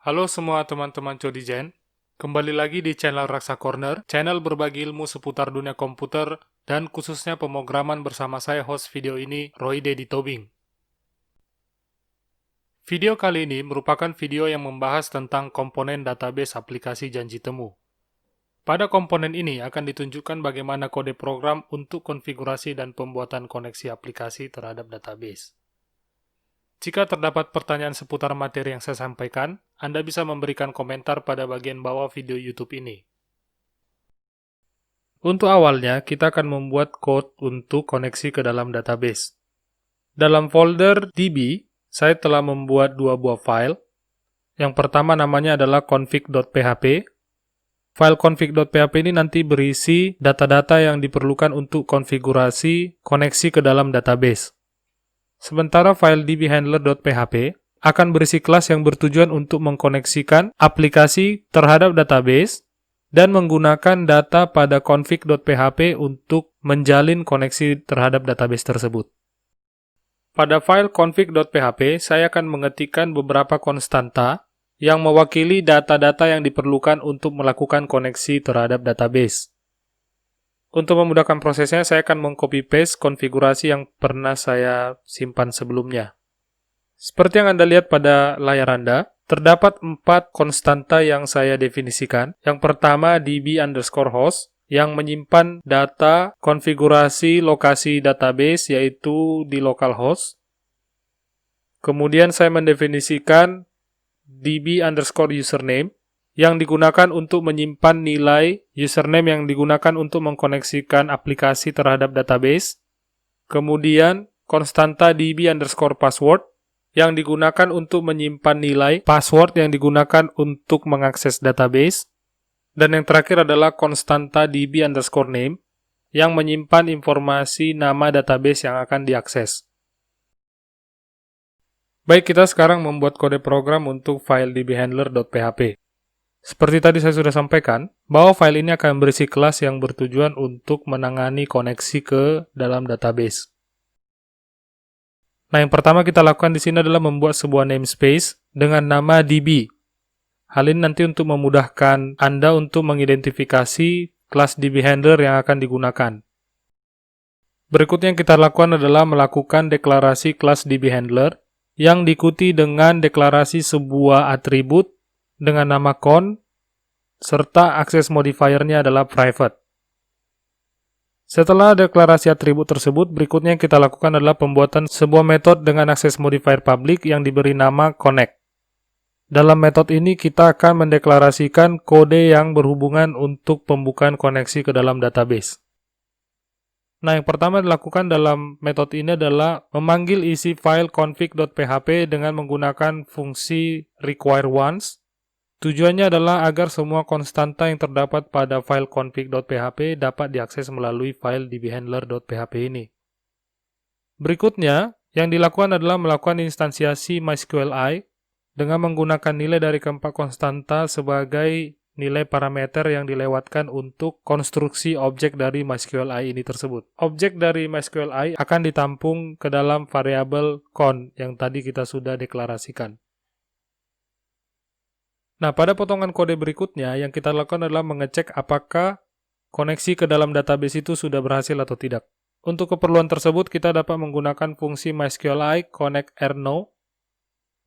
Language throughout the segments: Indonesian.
Halo semua teman-teman Codigen, kembali lagi di channel Raksa Corner, channel berbagi ilmu seputar dunia komputer dan khususnya pemrograman bersama saya host video ini, Roy Dedi Tobing. Video kali ini merupakan video yang membahas tentang komponen database aplikasi janji temu. Pada komponen ini akan ditunjukkan bagaimana kode program untuk konfigurasi dan pembuatan koneksi aplikasi terhadap database. Jika terdapat pertanyaan seputar materi yang saya sampaikan, Anda bisa memberikan komentar pada bagian bawah video YouTube ini. Untuk awalnya, kita akan membuat code untuk koneksi ke dalam database. Dalam folder DB, saya telah membuat dua buah file. Yang pertama namanya adalah config.php. File config.php ini nanti berisi data-data yang diperlukan untuk konfigurasi koneksi ke dalam database. Sementara file dbhandler.php akan berisi kelas yang bertujuan untuk mengkoneksikan aplikasi terhadap database dan menggunakan data pada config.php untuk menjalin koneksi terhadap database tersebut. Pada file config.php, saya akan mengetikkan beberapa konstanta yang mewakili data-data yang diperlukan untuk melakukan koneksi terhadap database. Untuk memudahkan prosesnya, saya akan meng-copy-paste konfigurasi yang pernah saya simpan sebelumnya. Seperti yang Anda lihat pada layar Anda, terdapat 4 konstanta yang saya definisikan. Yang pertama db_host, yang menyimpan data konfigurasi lokasi database, yaitu di localhost. Kemudian saya mendefinisikan db_username, yang digunakan untuk menyimpan nilai username yang digunakan untuk mengkoneksikan aplikasi terhadap database. Kemudian, konstanta db_password, yang digunakan untuk menyimpan nilai password yang digunakan untuk mengakses database. Dan yang terakhir adalah konstanta db_name, yang menyimpan informasi nama database yang akan diakses. Baik, kita sekarang membuat kode program untuk file dbhandler.php. Seperti tadi saya sudah sampaikan, bahwa file ini akan berisi kelas yang bertujuan untuk menangani koneksi ke dalam database. Nah, yang pertama kita lakukan di sini adalah membuat sebuah namespace dengan nama db. Hal ini nanti untuk memudahkan Anda untuk mengidentifikasi kelas dbhandler yang akan digunakan. Berikutnya yang kita lakukan adalah melakukan deklarasi kelas dbhandler yang diikuti dengan deklarasi sebuah atribut dengan nama con, serta akses modifiernya adalah private. Setelah deklarasi atribut tersebut, berikutnya yang kita lakukan adalah pembuatan sebuah metode dengan akses modifier public yang diberi nama connect. Dalam metode ini kita akan mendeklarasikan kode yang berhubungan untuk pembukaan koneksi ke dalam database. Nah, yang pertama dilakukan dalam metode ini adalah memanggil isi file config.php dengan menggunakan fungsi require once. Tujuannya adalah agar semua konstanta yang terdapat pada file config.php dapat diakses melalui file dbhandler.php ini. Berikutnya, yang dilakukan adalah melakukan instansiasi MySQLi dengan menggunakan nilai dari keempat konstanta sebagai nilai parameter yang dilewatkan untuk konstruksi objek dari MySQLi ini tersebut. Objek dari MySQLi akan ditampung ke dalam variabel con yang tadi kita sudah deklarasikan. Nah, pada potongan kode berikutnya, yang kita lakukan adalah mengecek apakah koneksi ke dalam database itu sudah berhasil atau tidak. Untuk keperluan tersebut, kita dapat menggunakan fungsi MySQLi connect errno,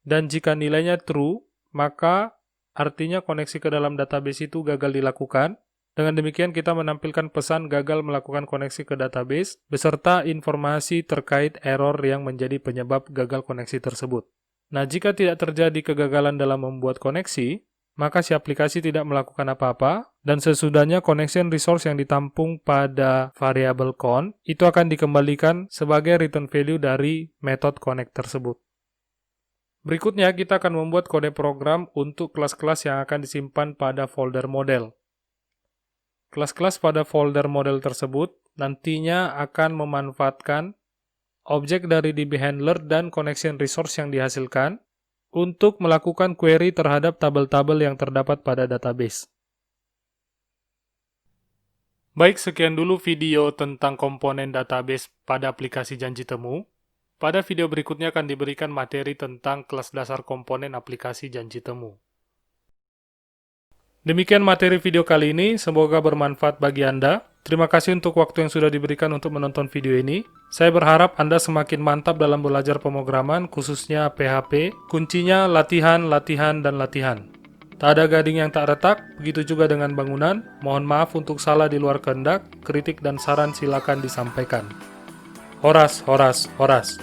dan jika nilainya true, maka artinya koneksi ke dalam database itu gagal dilakukan. Dengan demikian, kita menampilkan pesan gagal melakukan koneksi ke database, beserta informasi terkait error yang menjadi penyebab gagal koneksi tersebut. Nah, jika tidak terjadi kegagalan dalam membuat koneksi, maka si aplikasi tidak melakukan apa-apa, dan sesudahnya connection resource yang ditampung pada variabel con, itu akan dikembalikan sebagai return value dari method connect tersebut. Berikutnya, kita akan membuat kode program untuk kelas-kelas yang akan disimpan pada folder model. Kelas-kelas pada folder model tersebut nantinya akan memanfaatkan objek dari dbhandler dan connection resource yang dihasilkan untuk melakukan query terhadap tabel-tabel yang terdapat pada database. Baik, sekian dulu video tentang komponen database pada aplikasi janji temu. Pada video berikutnya akan diberikan materi tentang kelas dasar komponen aplikasi janji temu. Demikian materi video kali ini, semoga bermanfaat bagi Anda. Terima kasih untuk waktu yang sudah diberikan untuk menonton video ini. Saya berharap Anda semakin mantap dalam belajar pemrograman, khususnya PHP. Kuncinya latihan, latihan, dan latihan. Tak ada gading yang tak retak, begitu juga dengan bangunan. Mohon maaf untuk salah di luar kehendak, kritik dan saran silakan disampaikan. Horas, horas, horas.